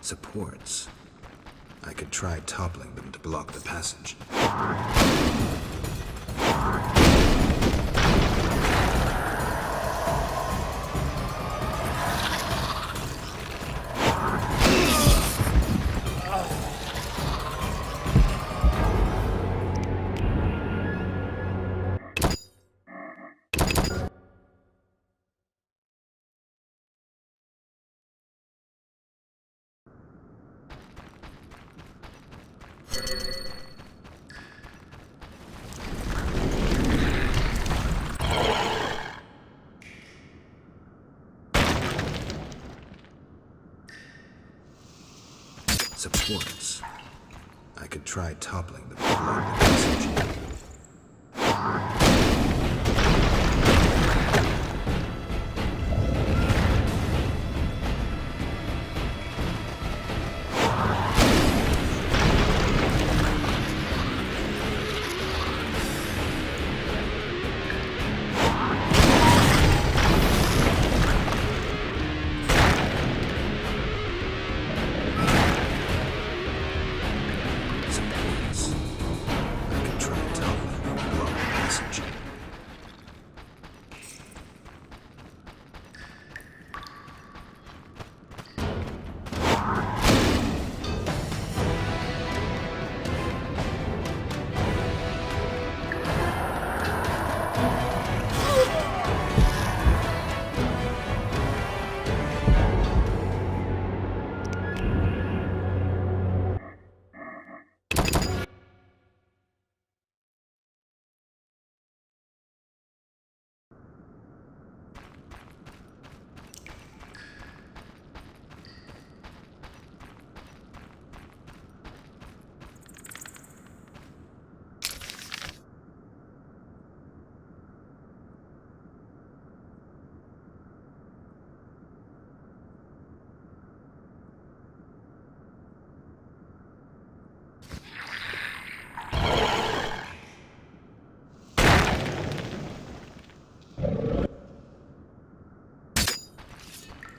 Supports. I could try toppling them to block the passage. Supports. I could try toppling them to block the passage.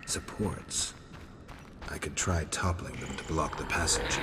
Supports. I could try toppling them to block the passage.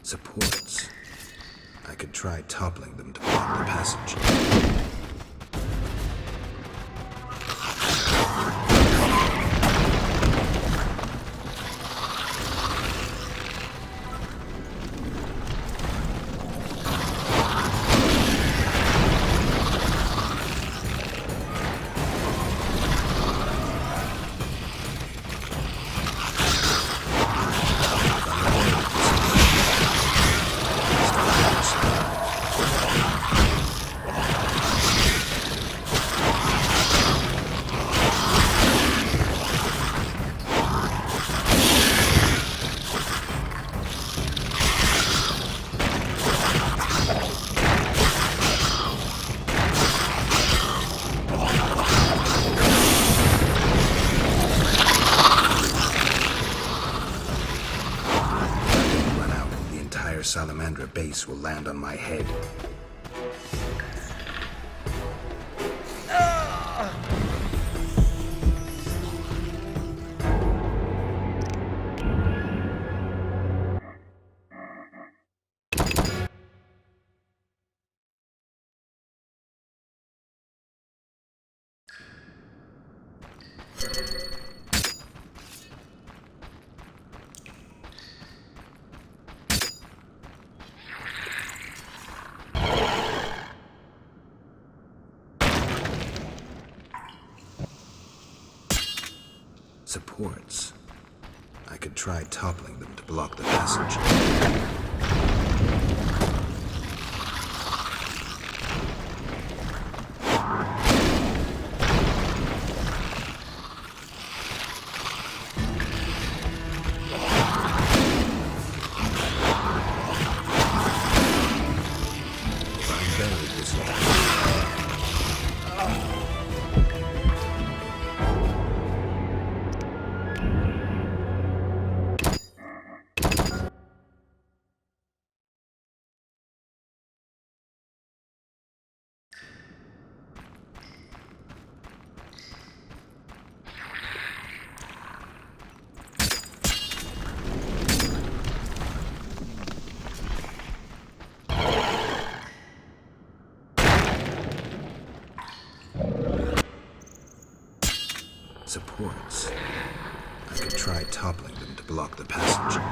Supports. I could try toppling them to block the passage. Salamandra base will land on my head. Supports. I could try toppling them to block the passage. Supports. I could try toppling them to block the passage.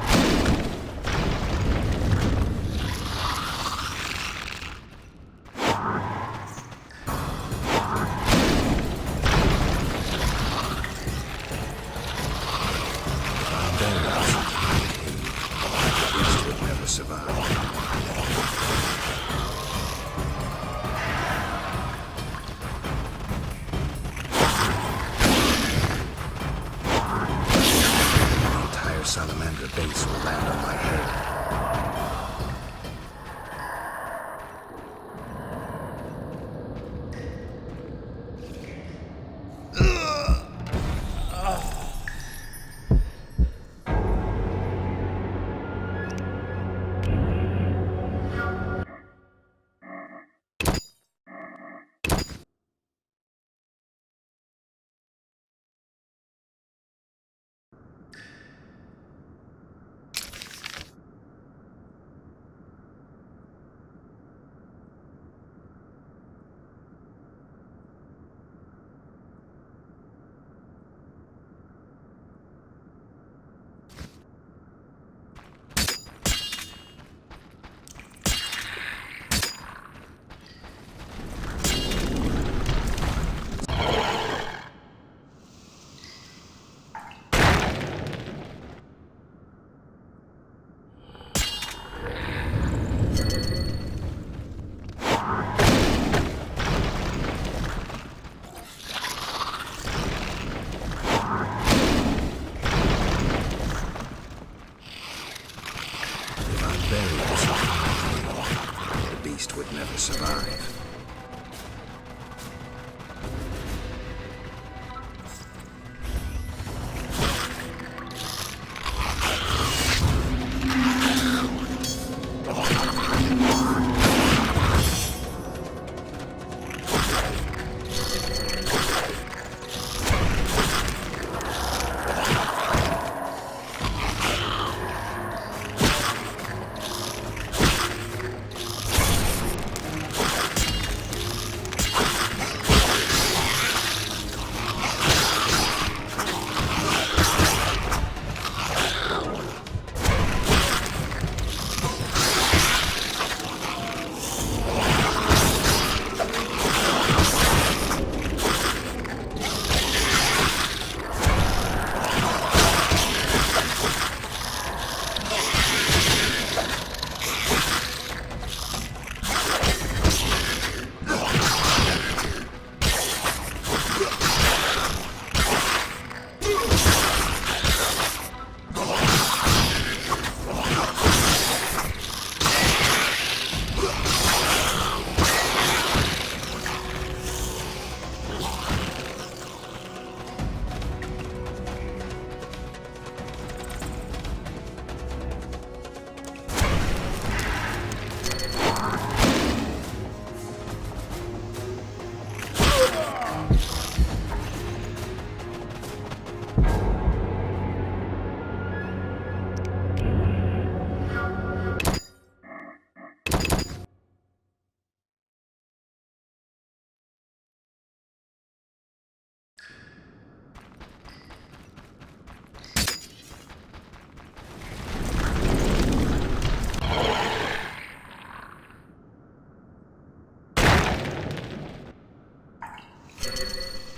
Beast would never survive. Salamander base will land on my head. The beast would never survive.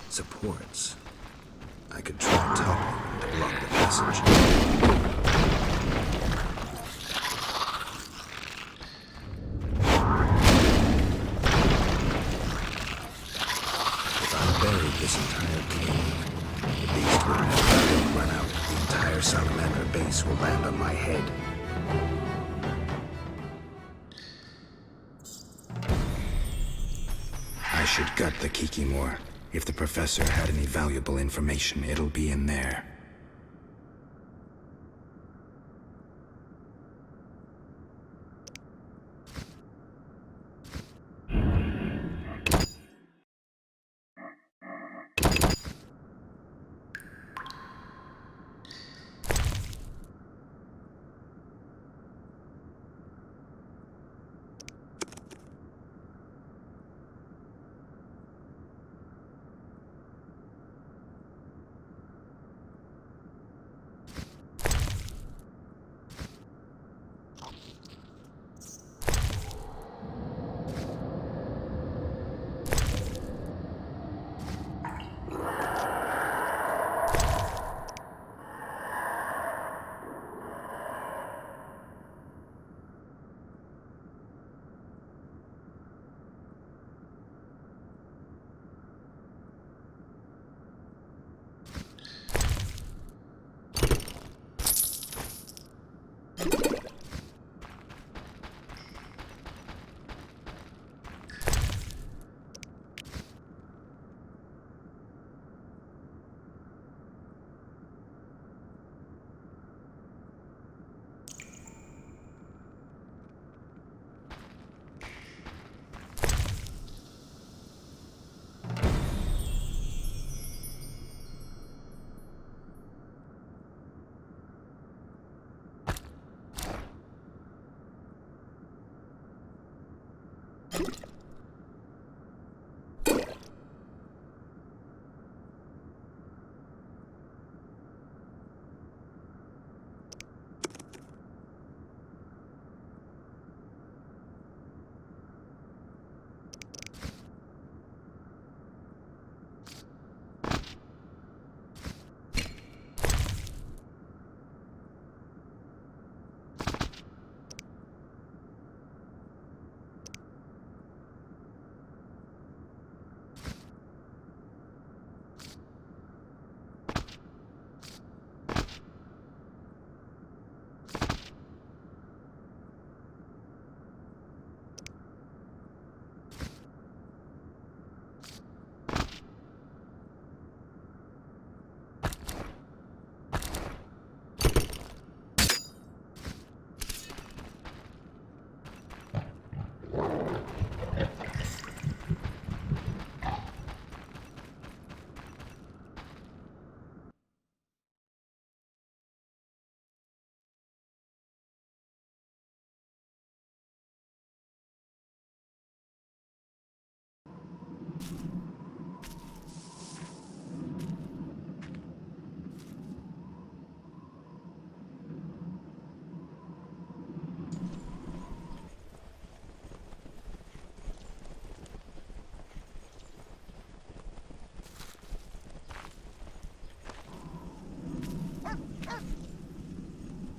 Supports. I could try toppling block the passage. If I buried this entire cave, the beast will never run out. The entire salamander base will land on my head. I should gut the Kikimor. If the professor had any valuable information, it'll be in there.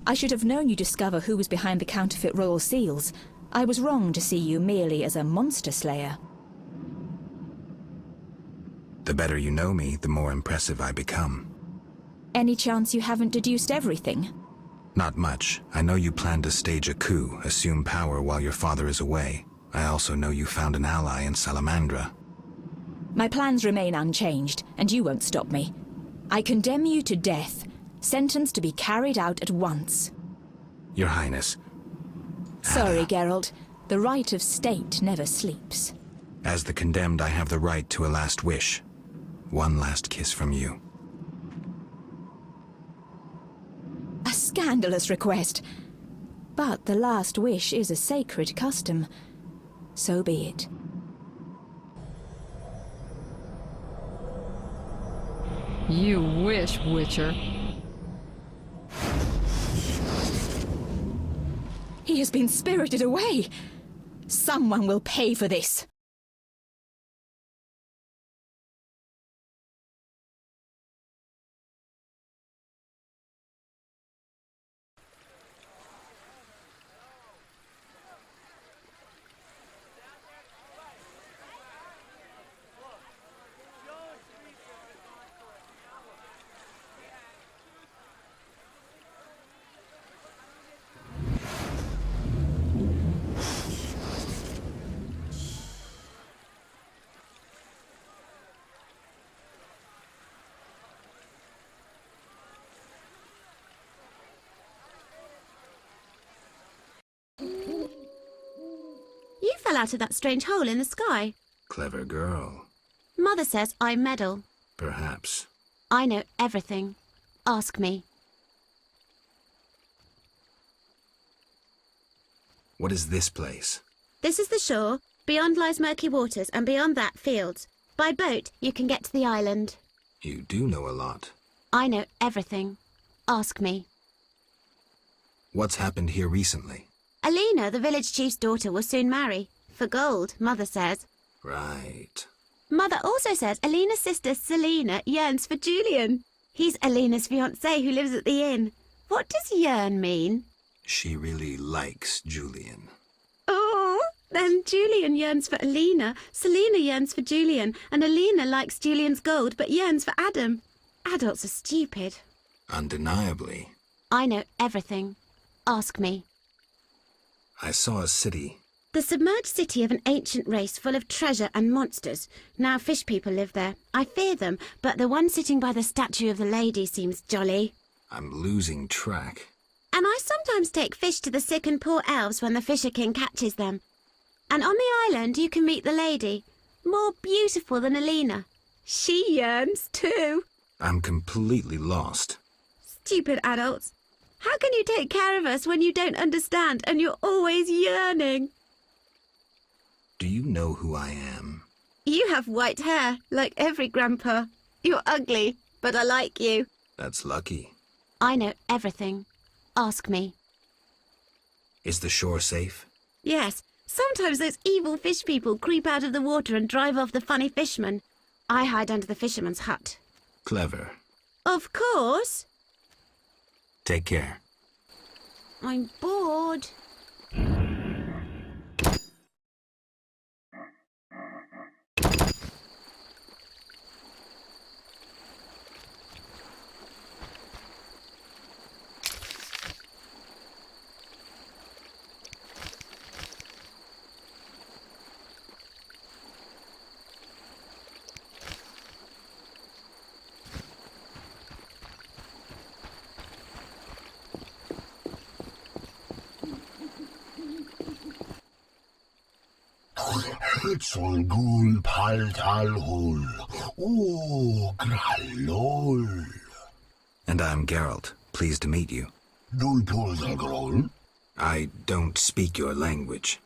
I should have known you'd discover who was behind the counterfeit royal seals. I was wrong to see you merely as a monster slayer. The better you know me, the more impressive I become. Any chance you haven't deduced everything? Not much. I know you plan to stage a coup, assume power while your father is away. I also know you found an ally in Salamandra. My plans remain unchanged, and you won't stop me. I condemn you to death, sentenced to be carried out at once. Your Highness. Sorry, Geralt. The right of state never sleeps. As the condemned, I have the right to a last wish. One last kiss from you. A scandalous request. But the last wish is a sacred custom. So be it. You wish, Witcher. He has been spirited away. Someone will pay for this. fell out of that strange hole in the sky. Clever girl. Mother says I meddle. Perhaps. I know everything. Ask me. What is this place? This is the shore. Beyond lies murky waters, and beyond that, fields. By boat, you can get to the island. You do know a lot. I know everything. Ask me. What's happened here recently? Alina, the village chief's daughter, will soon marry. For gold, Mother says. Right. Mother also says Alina's sister, Selena, yearns for Julian. He's Alina's fiancé who lives at the inn. What does yearn mean? She really likes Julian. Oh, then Julian yearns for Alina, Selena yearns for Julian, and Alina likes Julian's gold but yearns for Adam. Adults are stupid. Undeniably. I know everything. Ask me. I saw a city. The submerged city of an ancient race full of treasure and monsters. Now fish people live there. I fear them, but the one sitting by the statue of the lady seems jolly. I'm losing track. And I sometimes take fish to the sick and poor elves when the Fisher King catches them. And on the island you can meet the lady, more beautiful than Alina. She yearns too. I'm completely lost. Stupid adults. How can you take care of us when you don't understand and you're always yearning? Do you know who I am? You have white hair, like every grandpa. You're ugly, but I like you. That's lucky. I know everything. Ask me. Is the shore safe? Yes, sometimes those evil fish people creep out of the water and drive off the funny fishermen. I hide under the fisherman's hut. Clever. Of course. Take care. I'm bored. Hitzol gul paltal hul. Oh, gralol. And I'm Geralt. Pleased to meet you. Dul grol. I don't speak your language.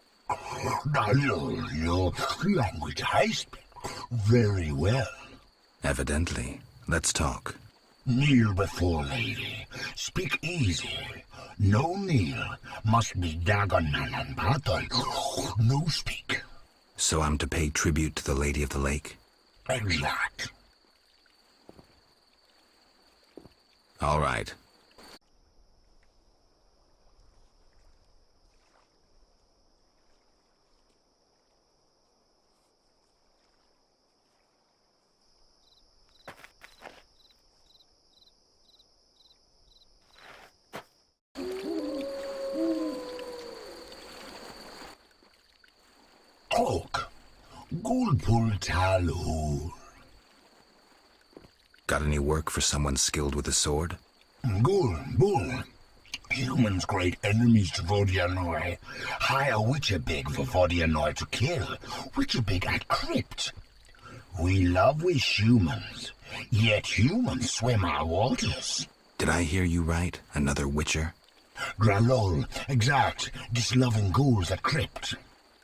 Your language I speak very well. Evidently. Let's talk. Kneel before lady. Speak easy. No kneel. Must be Dagonan battle. No speak. So I'm to pay tribute to the Lady of the Lake? Exact. All right. Oak. Gulpul talhul. Got any work for someone skilled with a sword? Bull. Humans great enemies to Vodianoi. Hire Witcher Big for Vodianoi to kill. Witcher Big at crypt. We love we humans, yet humans swim our waters. Did I hear you right? Another Witcher? Gralol, exact, disloving ghouls at crypt.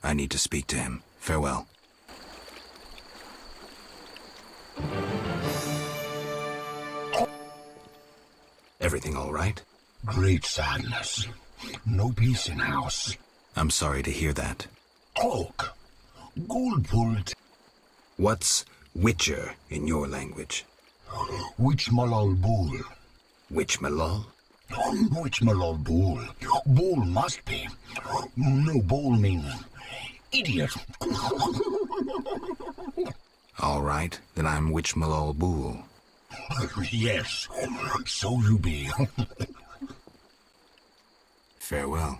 I need to speak to him. Farewell. Everything all right? Great sadness. No peace in house. I'm sorry to hear that. Oak. Gulpult. What's Witcher in your language? Witch malol bull. Witch Malol? Witch malol bull. Bull must be. No, bull means idiot. All right, then I'm Witch Malol Bool. Yes, so you be. Farewell.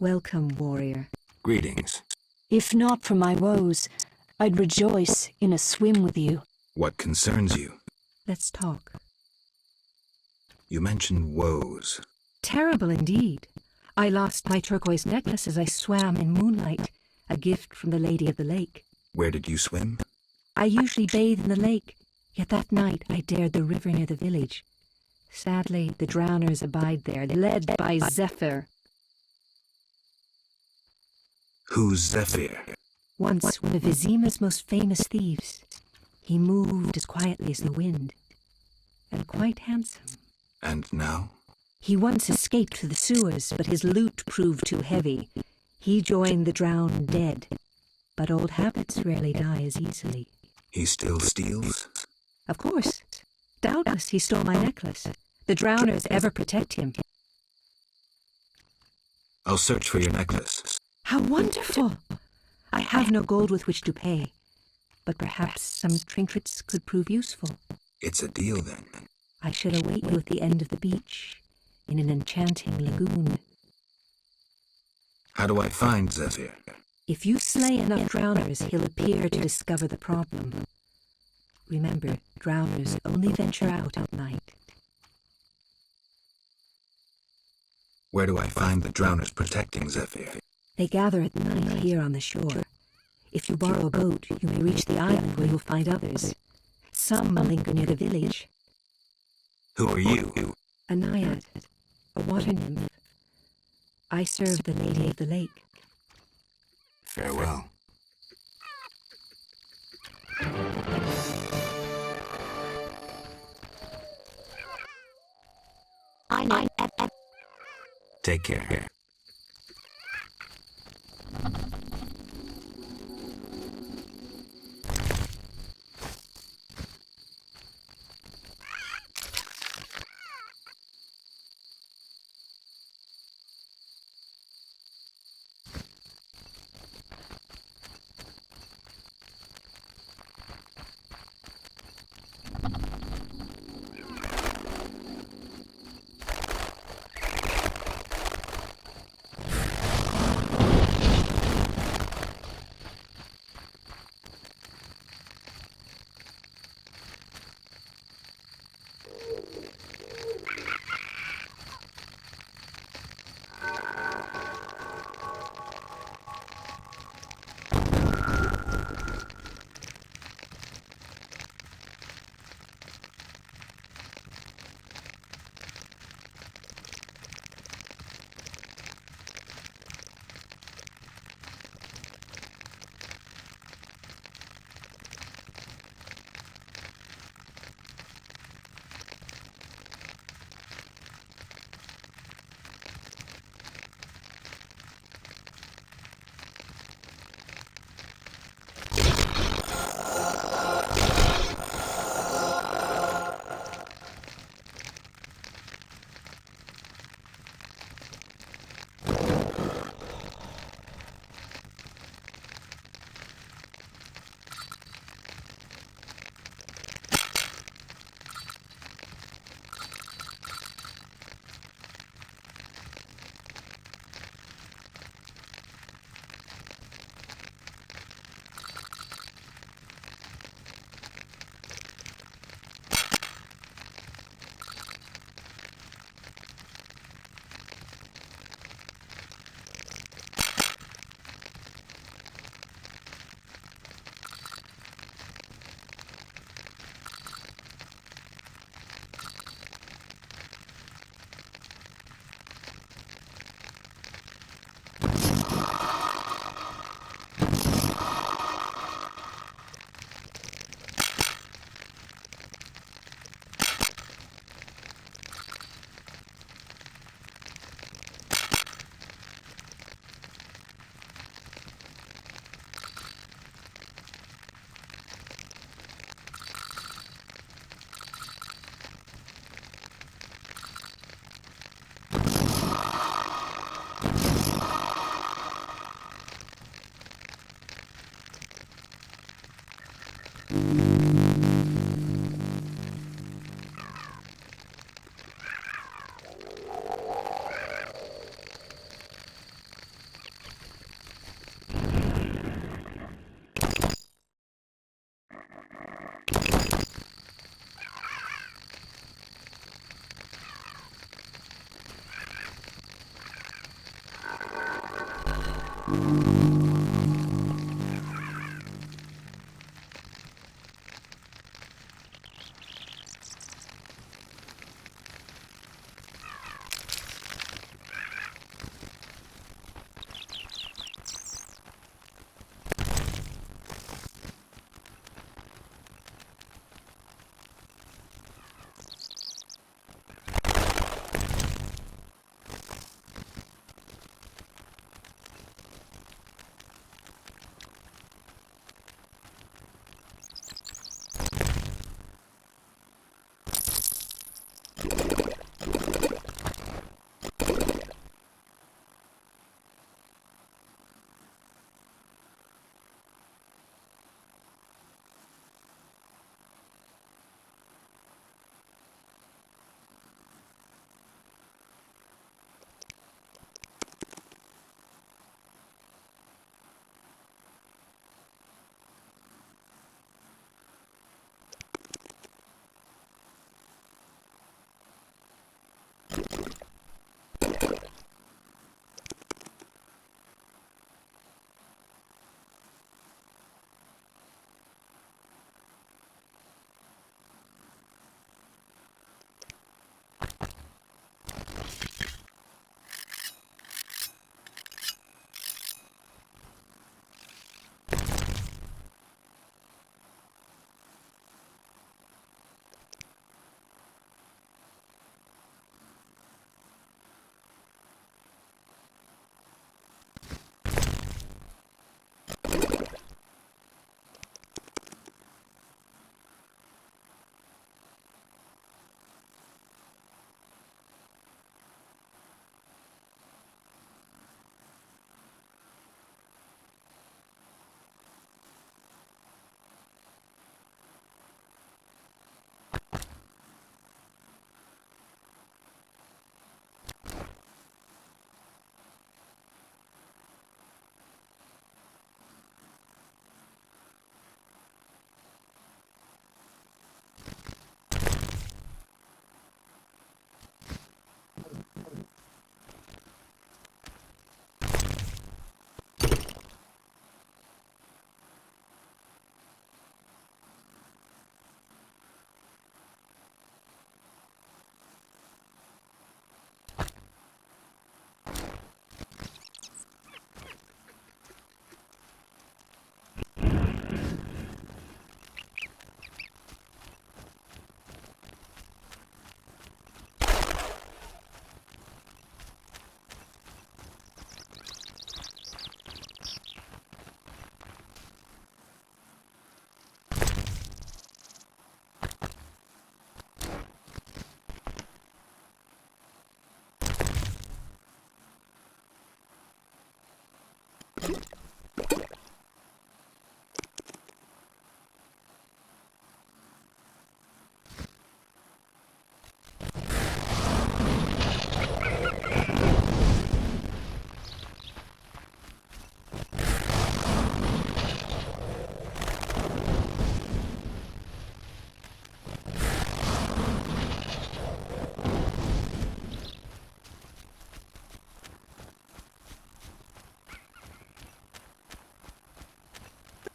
Welcome, warrior. Greetings. If not for my woes, I'd rejoice in a swim with you. What concerns you? Let's talk. You mentioned woes. Terrible indeed. I lost my turquoise necklace as I swam in moonlight, a gift from the Lady of the Lake. Where did you swim? I usually bathe in the lake, yet that night I dared the river near the village. Sadly, the drowners abide there, led by Zephyr. Who's Zephyr? Once one of Vizima's most famous thieves. He moved as quietly as the wind, and quite handsome. And now? He once escaped through the sewers, but his loot proved too heavy. He joined the drowned dead, but old habits rarely die as easily. He still steals? Of course. Doubtless he stole my necklace. The drowners ever protect him. I'll search for your necklace. How wonderful! I have no gold with which to pay, but perhaps some trinkets could prove useful. It's a deal, then. I shall await you at the end of the beach, in an enchanting lagoon. How do I find Zephyr? If you slay enough drowners, he'll appear to discover the problem. Remember, drowners only venture out at night. Where do I find the drowners protecting Zephyr? They gather at night here on the shore. If you borrow a boat, you may reach the island where you'll find others. Some linger near the village. Who are you? A naiad, a water nymph. I serve the Lady of the Lake. Farewell. Take care.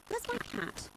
Where's my cat?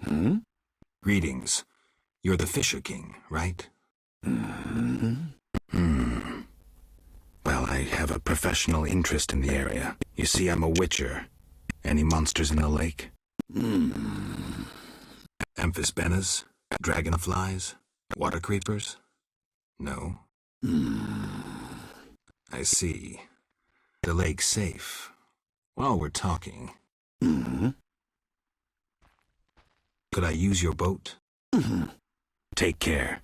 Hmm? Greetings. You're the Fisher King, right? Well, I have a professional interest in the area. You see, I'm a witcher. Any monsters in the lake? Amphisbaenas? Dragonflies? Water creepers? No? I see. The lake's safe. While we're talking, Could I use your boat? Take care.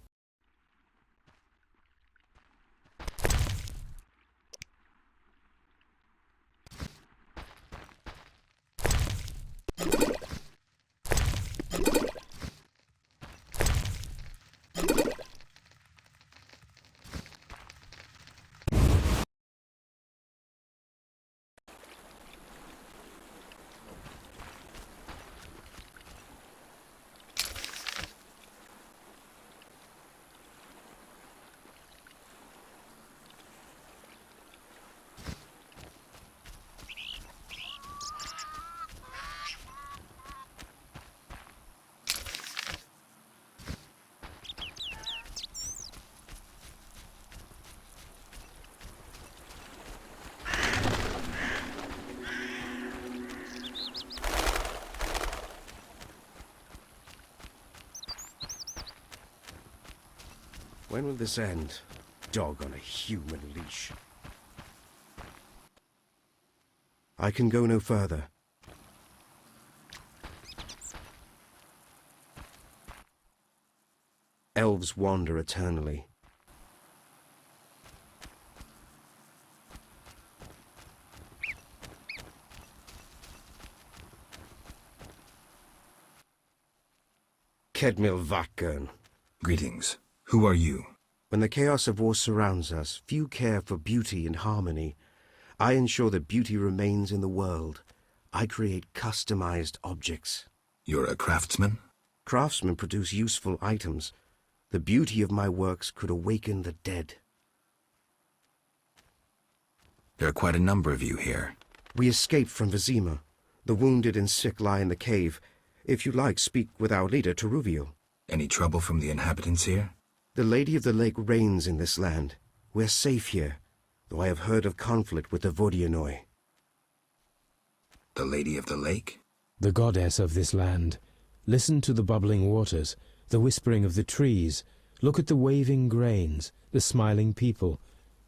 When will this end? Dog on a human leash. I can go no further. Elves wander eternally. Kedmil Vakern. Greetings. Who are you? When the chaos of war surrounds us, few care for beauty and harmony. I ensure that beauty remains in the world. I create customized objects. You're a craftsman? Craftsmen produce useful items. The beauty of my works could awaken the dead. There are quite a number of you here. We escaped from Vizima. The wounded and sick lie in the cave. If you like, speak with our leader, Teruviel. Any trouble from the inhabitants here? The Lady of the Lake reigns in this land. We're safe here, though I have heard of conflict with the Vodianoi. The Lady of the Lake? The goddess of this land. Listen to the bubbling waters, the whispering of the trees. Look at the waving grains, the smiling people.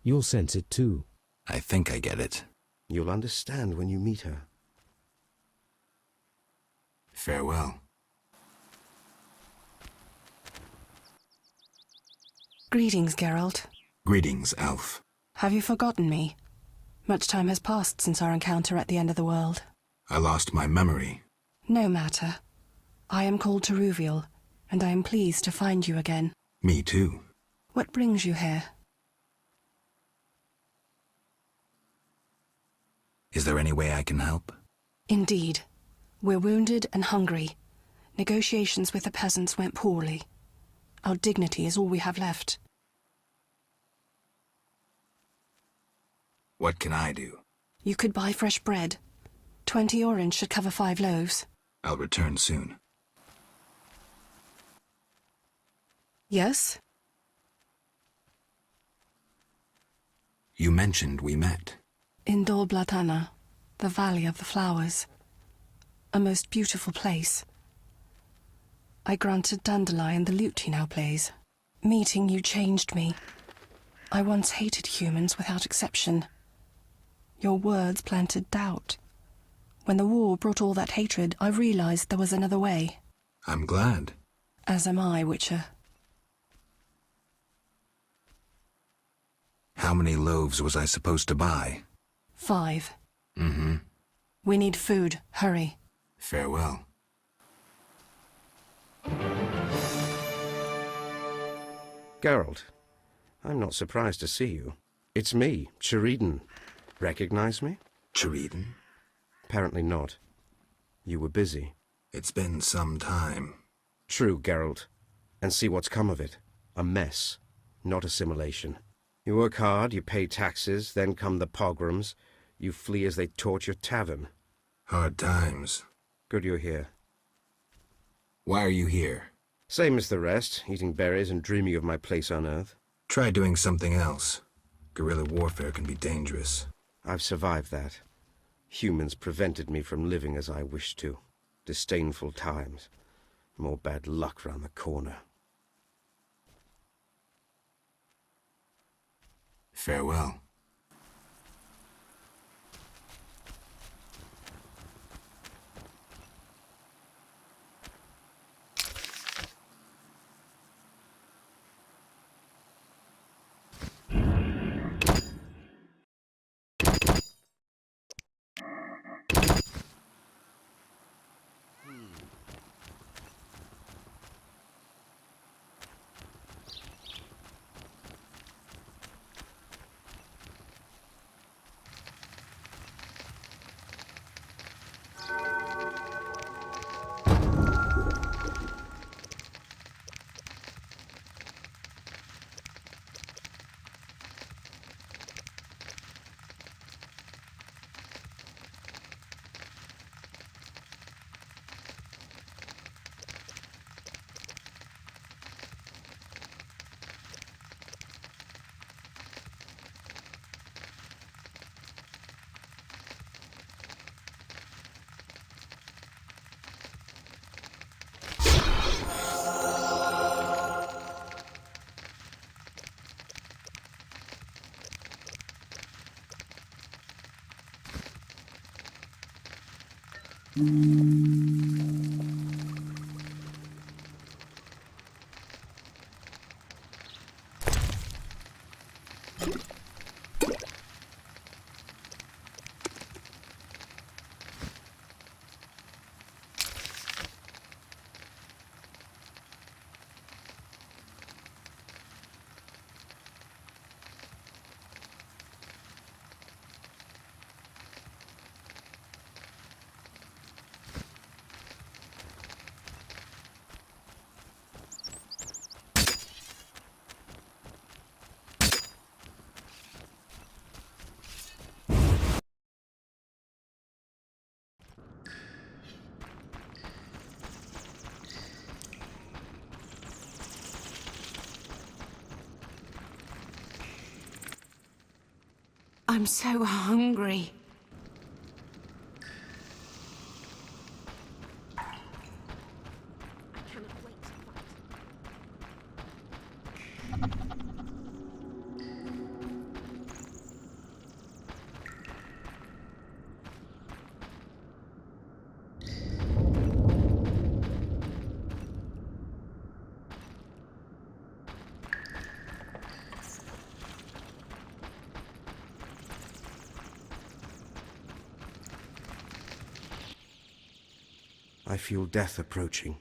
You'll sense it too. I think I get it. You'll understand when you meet her. Farewell. Greetings, Geralt. Greetings, Elf. Have you forgotten me? Much time has passed since our encounter at the end of the world. I lost my memory. No matter. I am called Teruviel, and I am pleased to find you again. Me too. What brings you here? Is there any way I can help? Indeed. We're wounded and hungry. Negotiations with the peasants went poorly. Our dignity is all we have left. What can I do? You could buy fresh bread. 20 orange should cover 5 loaves. I'll return soon. Yes? You mentioned we met. In Dol Blatana, the Valley of the Flowers. A most beautiful place. I granted Dandelion the lute he now plays. Meeting you changed me. I once hated humans without exception. Your words planted doubt. When the war brought all that hatred, I realized there was another way. I'm glad. As am I, Witcher. How many loaves was I supposed to buy? 5. Mm-hmm. We need food. Hurry. Farewell. Geralt, I'm not surprised to see you. It's me, Sheridan. Recognize me? Sheridan? Apparently not. You were busy. It's been some time. True, Geralt. And see what's come of it. A mess, not assimilation. You work hard, you pay taxes, then come the pogroms. You flee as they torch your tavern. Hard times. Good you're here. Why are you here? Same as the rest, eating berries and dreaming of my place on Earth. Try doing something else. Guerrilla warfare can be dangerous. I've survived that. Humans prevented me from living as I wished to. Disdainful times. More bad luck round the corner. Farewell. I'm so hungry. I cannot wait to fight. I feel death approaching.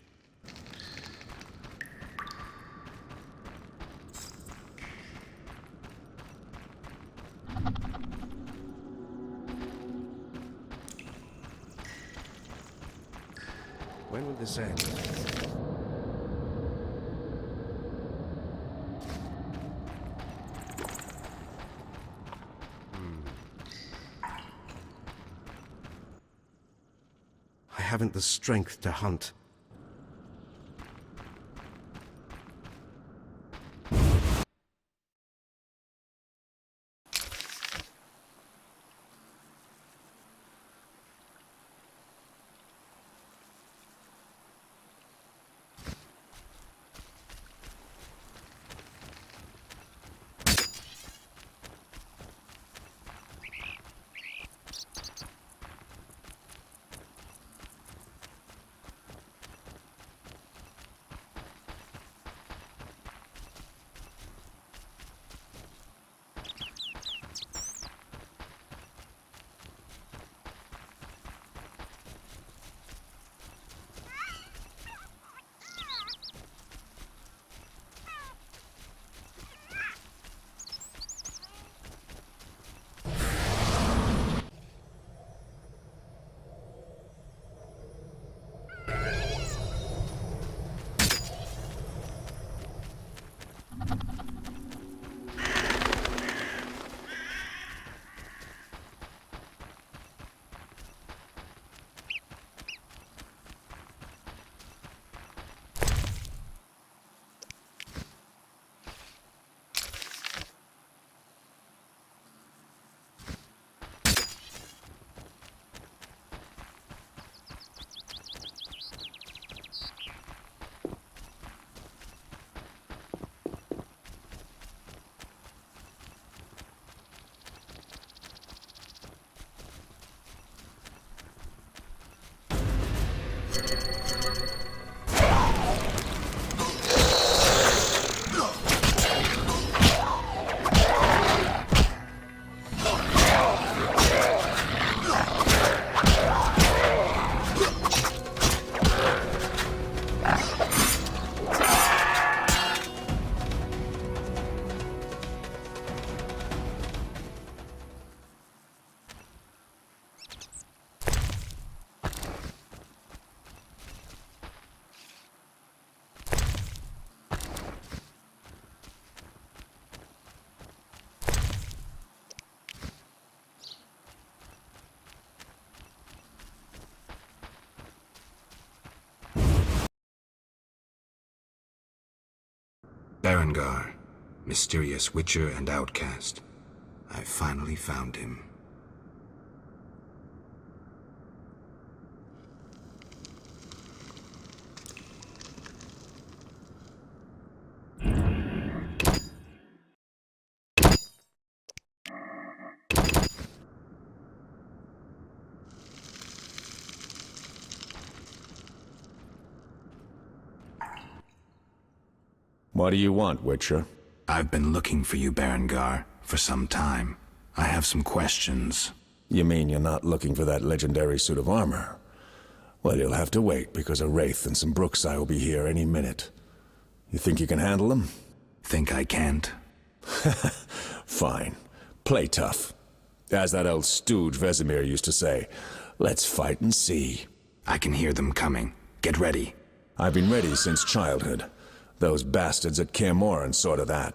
When will this end? I haven't the strength to hunt. Berengar, mysterious witcher and outcast. I finally found him. What do you want, Witcher? I've been looking for you, Berengar, for some time. I have some questions. You mean you're not looking for that legendary suit of armor? Well, you'll have to wait, because a Wraith and some Bruxai will be here any minute. You think you can handle them? Think I can't? Fine. Play tough. As that old stooge Vesemir used to say, let's fight and see. I can hear them coming. Get ready. I've been ready since childhood. Those bastards at Kaer Morhen saw to that.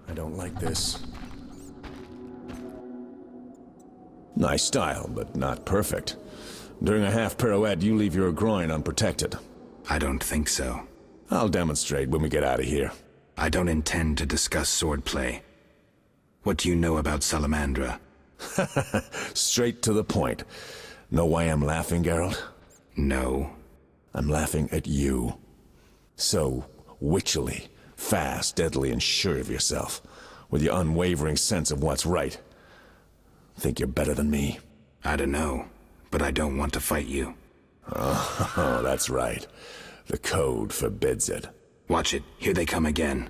I don't like this. Nice style, but not perfect. During a half pirouette, you leave your groin unprotected. I don't think so. I'll demonstrate when we get out of here. I don't intend to discuss swordplay. What do you know about Salamandra? Straight to the point. Know why I'm laughing, Geralt? No. I'm laughing at you. So witchily, fast, deadly, and sure of yourself, with your unwavering sense of what's right. Think you're better than me? I don't know, but I don't want to fight you. Oh, that's right. The code forbids it. Watch it. Here they come again.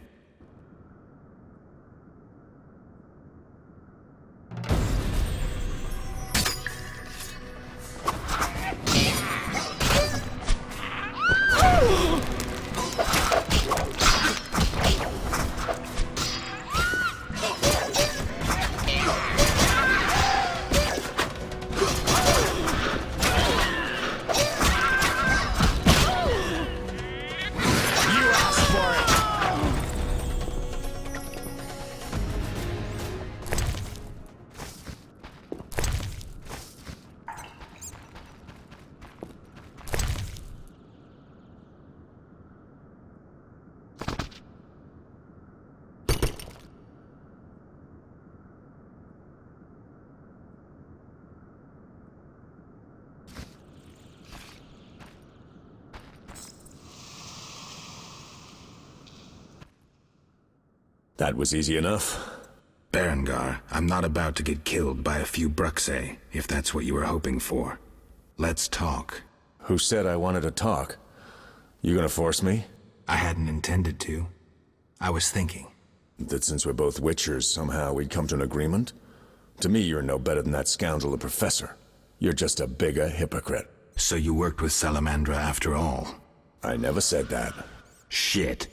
That was easy enough. Berengar, I'm not about to get killed by a few Bruxai, if that's what you were hoping for. Let's talk. Who said I wanted to talk? You gonna force me? I hadn't intended to. I was thinking. That since we're both Witchers, somehow we'd come to an agreement? To me, you're no better than that scoundrel the Professor. You're just a bigger hypocrite. So you worked with Salamandra after all? I never said that. Shit.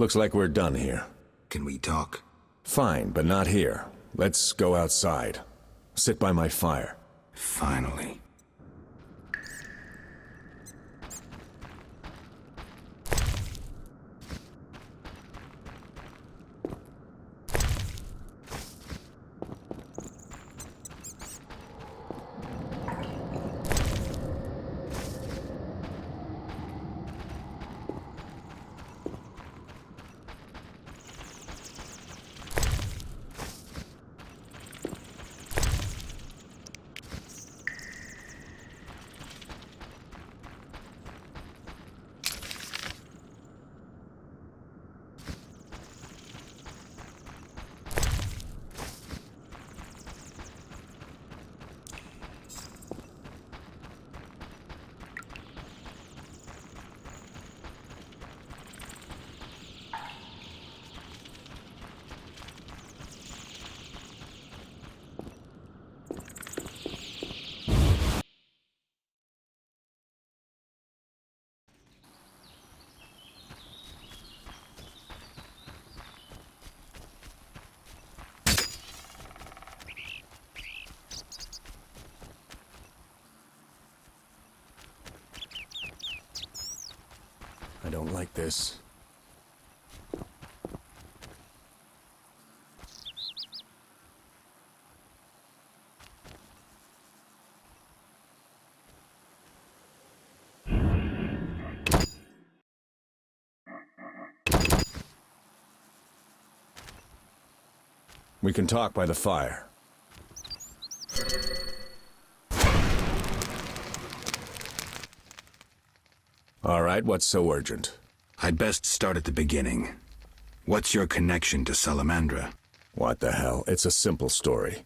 Looks like we're done here. Can we talk? Fine, but not here. Let's go outside. Sit by my fire. Finally. I don't like this. We can talk by the fire. All right, what's so urgent? I'd best start at the beginning. What's your connection to Salamandra? What the hell? It's a simple story.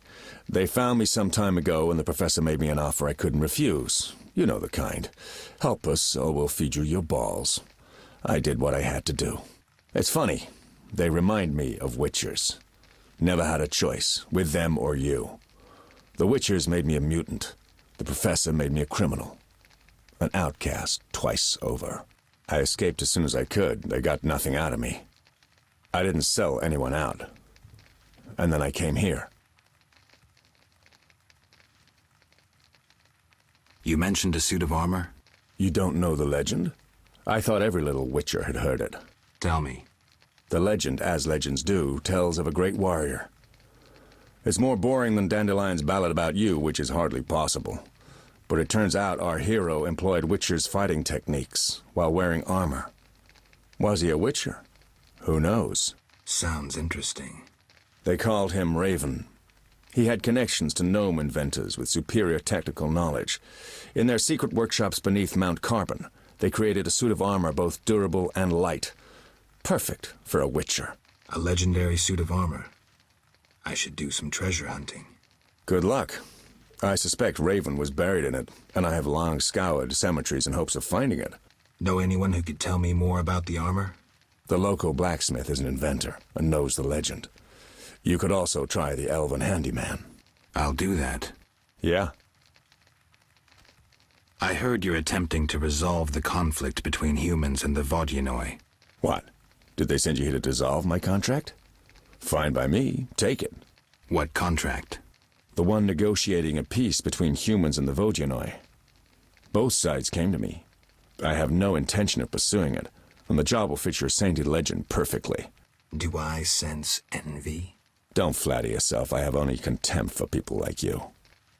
They found me some time ago and the professor made me an offer I couldn't refuse. You know the kind. Help us or we'll feed you your balls. I did what I had to do. It's funny. They remind me of Witchers. Never had a choice, with them or you. The Witchers made me a mutant. The professor made me a criminal. An outcast twice over. I escaped as soon as I could. They got nothing out of me. I didn't sell anyone out. And then I came here. You mentioned a suit of armor? You don't know the legend? I thought every little Witcher had heard it. Tell me. The legend, as legends do, tells of a great warrior. It's more boring than Dandelion's ballad about you, which is hardly possible. But it turns out our hero employed Witcher's fighting techniques while wearing armor. Was he a Witcher? Who knows? Sounds interesting. They called him Raven. He had connections to gnome inventors with superior technical knowledge. In their secret workshops beneath Mount Carbon, they created a suit of armor both durable and light. Perfect for a Witcher. A legendary suit of armor. I should do some treasure hunting. Good luck. I suspect Raven was buried in it, and I have long scoured cemeteries in hopes of finding it. Know anyone who could tell me more about the armor? The local blacksmith is an inventor and knows the legend. You could also try the elven handyman. I'll do that. Yeah? I heard you're attempting to resolve the conflict between humans and the Vodyanoi. What? Did they send you here to dissolve my contract? Fine by me. Take it. What contract? The one negotiating a peace between humans and the Vodyanoi. Both sides came to me. I have no intention of pursuing it, and the job will fit your sainted legend perfectly. Do I sense envy? Don't flatter yourself. I have only contempt for people like you.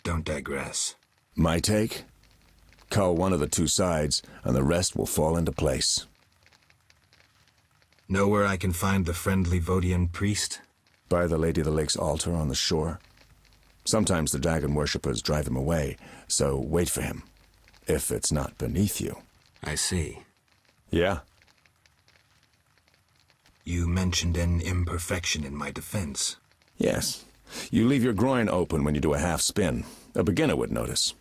Don't digress. My take? Cull one of the two sides, and the rest will fall into place. Know where I can find the friendly Vodian priest? By the Lady of the Lake's altar on the shore. Sometimes the dragon worshippers drive him away, so wait for him. If it's not beneath you. I see. Yeah? You mentioned an imperfection in my defense. Yes. You leave your groin open when you do a half spin. A beginner would notice.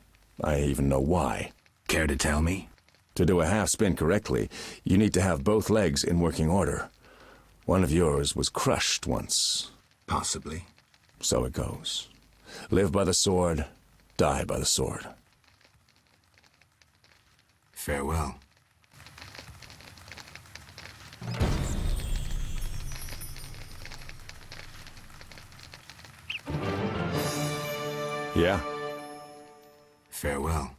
I even know why. Care to tell me? To do a half spin correctly, you need to have both legs in working order. One of yours was crushed once. Possibly. So it goes. Live by the sword, die by the sword. Farewell. Yeah? Farewell.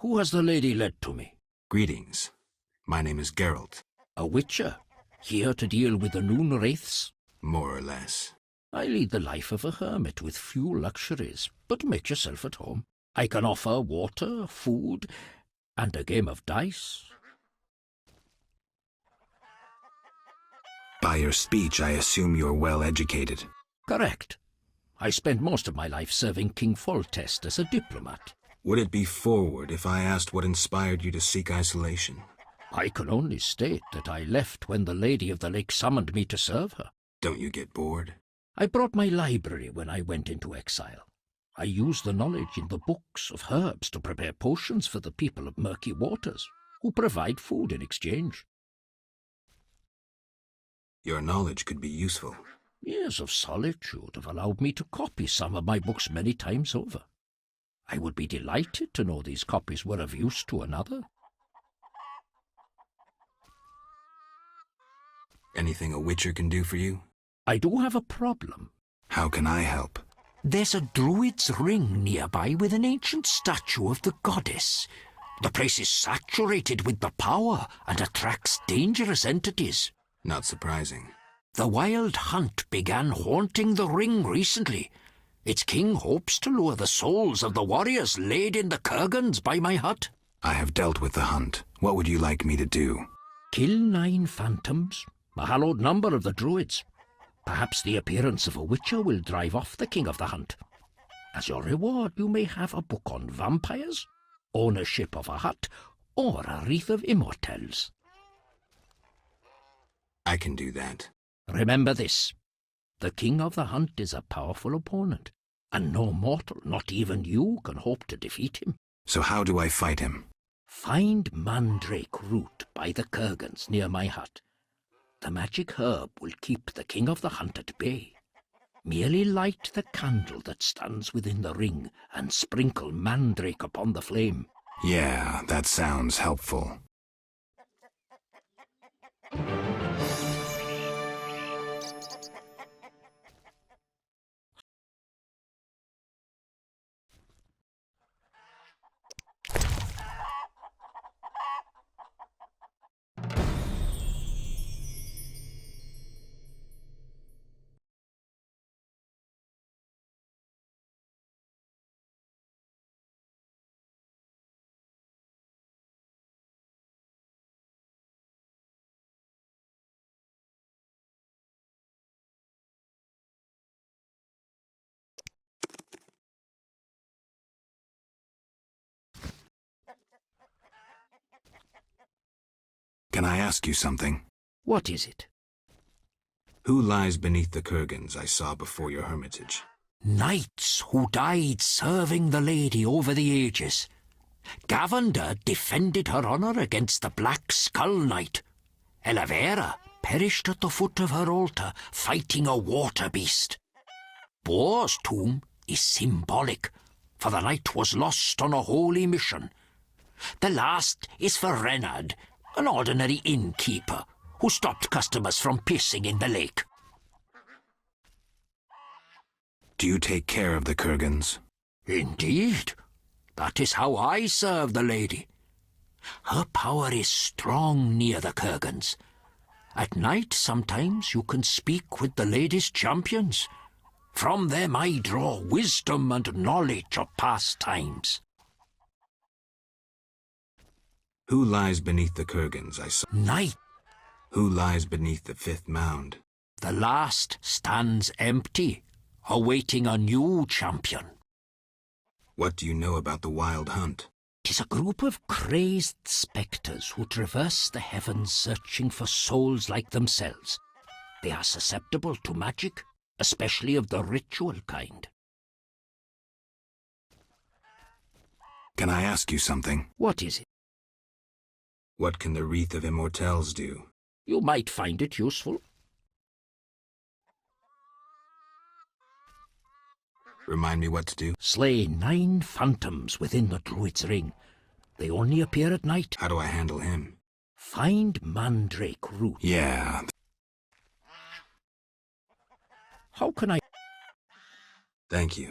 Who has the lady led to me? Greetings. My name is Geralt. A witcher? Here to deal with the noon wraiths? More or less. I lead the life of a hermit with few luxuries, but make yourself at home. I can offer water, food, and a game of dice. By your speech, I assume you're well educated. Correct. I spent most of my life serving King Foltest as a diplomat. Would it be forward if I asked what inspired you to seek isolation? I can only state that I left when the Lady of the Lake summoned me to serve her. Don't you get bored? I brought my library when I went into exile. I used the knowledge in the books of herbs to prepare potions for the people of Murky Waters, who provide food in exchange. Your knowledge could be useful. Years of solitude have allowed me to copy some of my books many times over. I would be delighted to know these copies were of use to another. Anything a witcher can do for you? I do have a problem. How can I help? There's a druid's ring nearby with an ancient statue of the goddess. The place is saturated with the power and attracts dangerous entities. Not surprising. The Wild Hunt began haunting the ring recently. Its king hopes to lure the souls of the warriors laid in the kurgans by my hut. I have dealt with the hunt. What would you like me to do? Kill 9 phantoms, a hallowed number of the druids. Perhaps the appearance of a witcher will drive off the king of the hunt. As your reward, you may have a book on vampires, ownership of a hut, or a wreath of immortelles. I can do that. Remember this. The king of the hunt is a powerful opponent, and no mortal, not even you, can hope to defeat him. So how do I fight him? Find mandrake root by the kurgans near my hut. The magic herb will keep the king of the hunt at bay. Merely light the candle that stands within the ring and sprinkle mandrake upon the flame. Yeah, that sounds helpful. Can I ask you something? What is it? Who lies beneath the kurgans I saw before your hermitage? Knights who died serving the lady over the ages. Gavender defended her honour against the Black Skull Knight. Elavera perished at the foot of her altar fighting a water beast. Boar's tomb is symbolic, for the knight was lost on a holy mission. The last is for Reynard, an ordinary innkeeper who stopped customers from pissing in the lake. Do you take care of the kurgans? Indeed. That is how I serve the lady. Her power is strong near the kurgans. At night, sometimes you can speak with the lady's champions. From them I draw wisdom and knowledge of past times. Who lies beneath the kurgans I saw? Night. Who lies beneath the 5th mound? The last stands empty, awaiting a new champion. What do you know about the Wild Hunt? 'Tis a group of crazed spectres who traverse the heavens searching for souls like themselves. They are susceptible to magic, especially of the ritual kind. Can I ask you something? What is it? What can the Wreath of Immortelles do? You might find it useful. Remind me what to do. Slay 9 phantoms within the druid's ring. They only appear at night. How do I handle him? Find mandrake root. Yeah. How can I... Thank you.